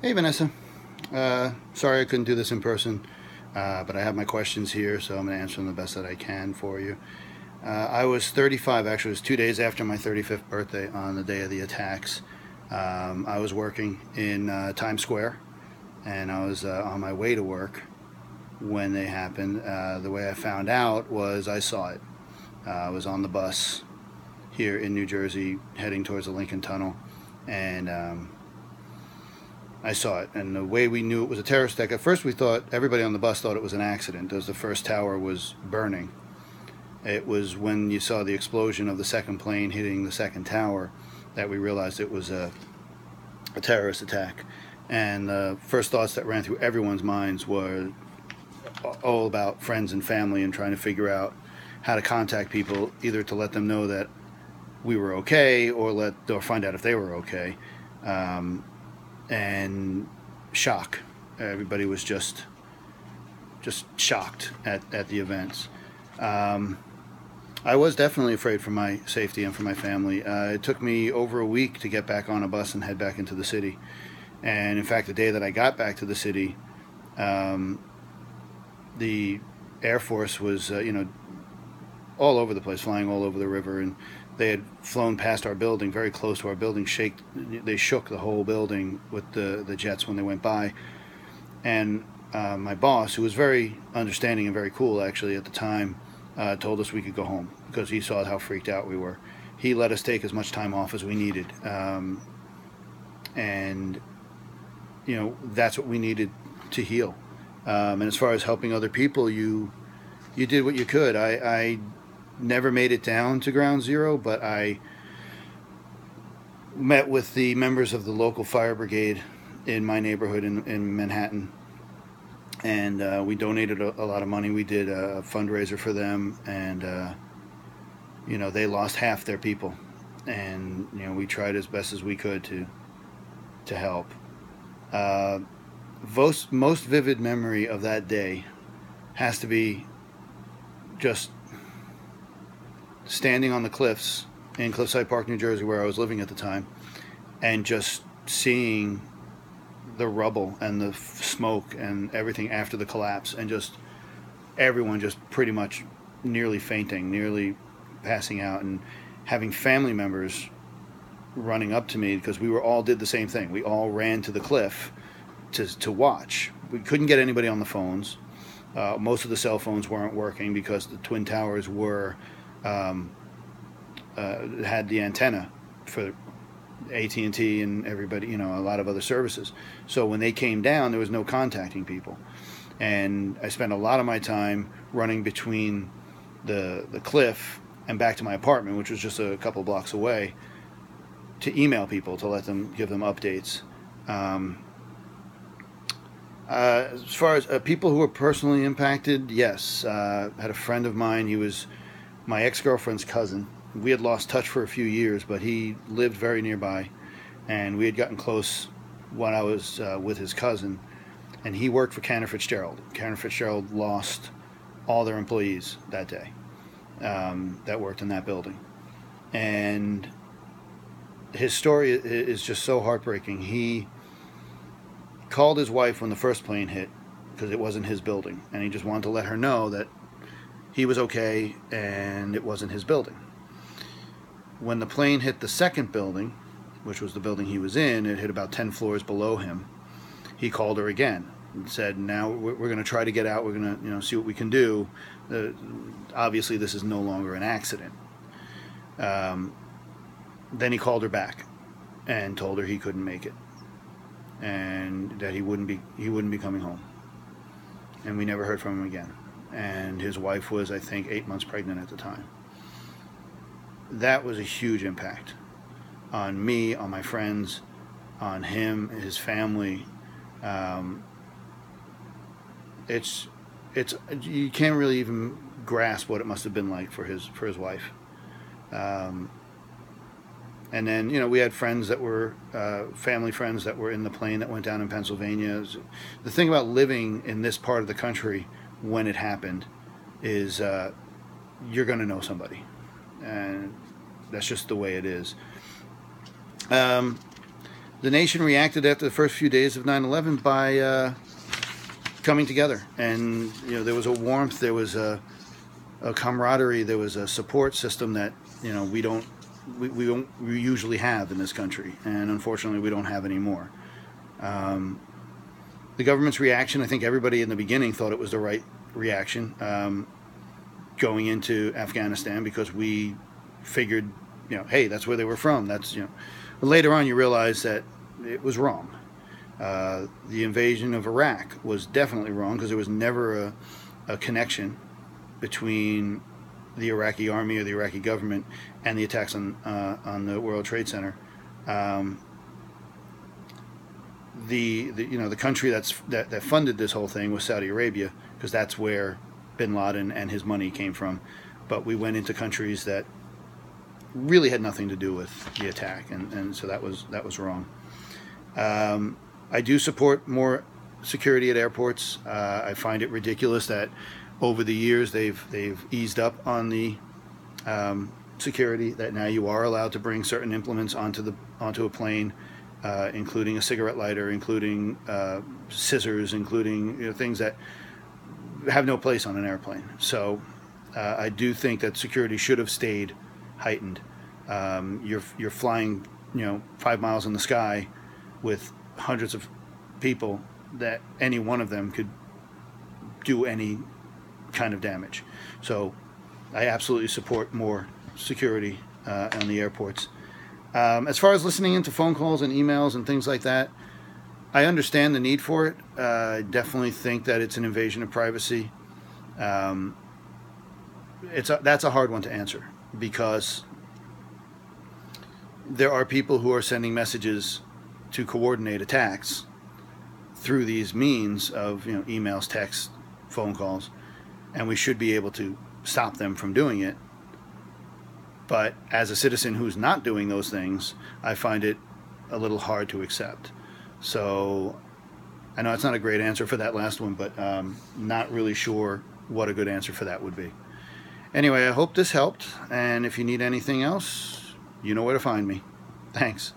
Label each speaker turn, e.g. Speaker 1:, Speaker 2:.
Speaker 1: Hey Vanessa, sorry I couldn't do this in person, but I have my questions here, so I'm going to answer them the best that I can for you. I was 35, actually, it was 2 days after my 35th birthday on the day of the attacks. I was working in Times Square, and I was on my way to work when they happened. The way I found out was I saw it. I was on the bus here in New Jersey heading towards the Lincoln Tunnel, and I saw it, and the way we knew it was a terrorist attack, at first we thought, everybody on the bus thought it was an accident as the first tower was burning. It was when you saw the explosion of the second plane hitting the second tower that we realized it was a terrorist attack. And the first thoughts that ran through everyone's minds were all about friends and family and trying to figure out how to contact people, either to let them know that we were okay or find out if they were okay. And shock. Everybody was just shocked at the events. I was definitely afraid for my safety and for my family. It took me over a week to get back on a bus and head back into the city. And in fact, the day that I got back to the city, the Air Force was, all over the place, flying all over the river, and they had flown past our building, very close to our building. They shook the whole building with the jets when they went by. And my boss, who was very understanding and very cool actually at the time, told us we could go home because he saw how freaked out we were. He let us take as much time off as we needed, and that's what we needed to heal. And as far as helping other people, you did what you could. I never made it down to ground zero, but I met with the members of the local fire brigade in my neighborhood in Manhattan, and we donated a lot of money. We did a fundraiser for them, and they lost half their people, and we tried as best as we could to help. Most vivid memory of that day has to be just standing on the cliffs in Cliffside Park, New Jersey, where I was living at the time, and just seeing the rubble and the smoke and everything after the collapse, and just everyone just pretty much nearly fainting, nearly passing out, and having family members running up to me because we all did the same thing. We all ran to the cliff to watch. We couldn't get anybody on the phones. Most of the cell phones weren't working because the Twin Towers were had the antenna for AT&T and everybody, a lot of other services. So when they came down, there was no contacting people. And I spent a lot of my time running between the cliff and back to my apartment, which was just a couple blocks away, to email people to give them updates. As far as people who were personally impacted, yes. Had a friend of mine. He was my ex-girlfriend's cousin. We had lost touch for a few years, but he lived very nearby, and we had gotten close when I was with his cousin, and he worked for Cantor Fitzgerald. Cantor Fitzgerald lost all their employees that day that worked in that building. And his story is just so heartbreaking. He called his wife when the first plane hit because it wasn't his building, and he just wanted to let her know that he was okay and it wasn't his building. When the plane hit the second building, which was the building he was in, it hit about 10 floors below him. He called her again and said, now we're going to try to get out. We're going to see what we can do. Obviously, this is no longer an accident. Then he called her back and told her he couldn't make it and that he wouldn't be coming home. And we never heard from him again. And his wife was, I think, 8 months pregnant at the time. That was a huge impact on me, on my friends, on him, his family. It's you can't really even grasp what it must have been like for his wife. And then we had friends that were family friends that were in the plane that went down in Pennsylvania. The thing about living in this part of the country when it happened is you're going to know somebody, and that's just the way it is. the nation reacted after the first few days of 9/11 by coming together, and there was a warmth, there was a camaraderie, there was a support system that we don't usually have in this country, and unfortunately we don't have anymore. The government's reaction, I think everybody in the beginning thought it was the right reaction, going into Afghanistan, because we figured, hey, that's where they were from. But later on you realize that it was wrong. The invasion of Iraq was definitely wrong, because there was never a connection between the Iraqi army or the Iraqi government and the attacks on the World Trade Center. The country that funded this whole thing was Saudi Arabia, because that's where Bin Laden and his money came from. But we went into countries that really had nothing to do with the attack, and so that was wrong. I do support more security at airports. I find it ridiculous that over the years they've eased up on the security, that now you are allowed to bring certain implements onto a plane, including a cigarette lighter, including scissors, including things that have no place on an airplane. So I do think that security should have stayed heightened. You're flying 5 miles in the sky with hundreds of people, that any one of them could do any kind of damage. So I absolutely support more security on the airports. As far as listening into phone calls and emails and things like that, I understand the need for it. I definitely think that it's an invasion of privacy. That's a hard one to answer, because there are people who are sending messages to coordinate attacks through these means of emails, texts, phone calls, and we should be able to stop them from doing it. But as a citizen who's not doing those things, I find it a little hard to accept. So I know it's not a great answer for that last one, but not really sure what a good answer for that would be. Anyway, I hope this helped, and if you need anything else, you know where to find me. Thanks.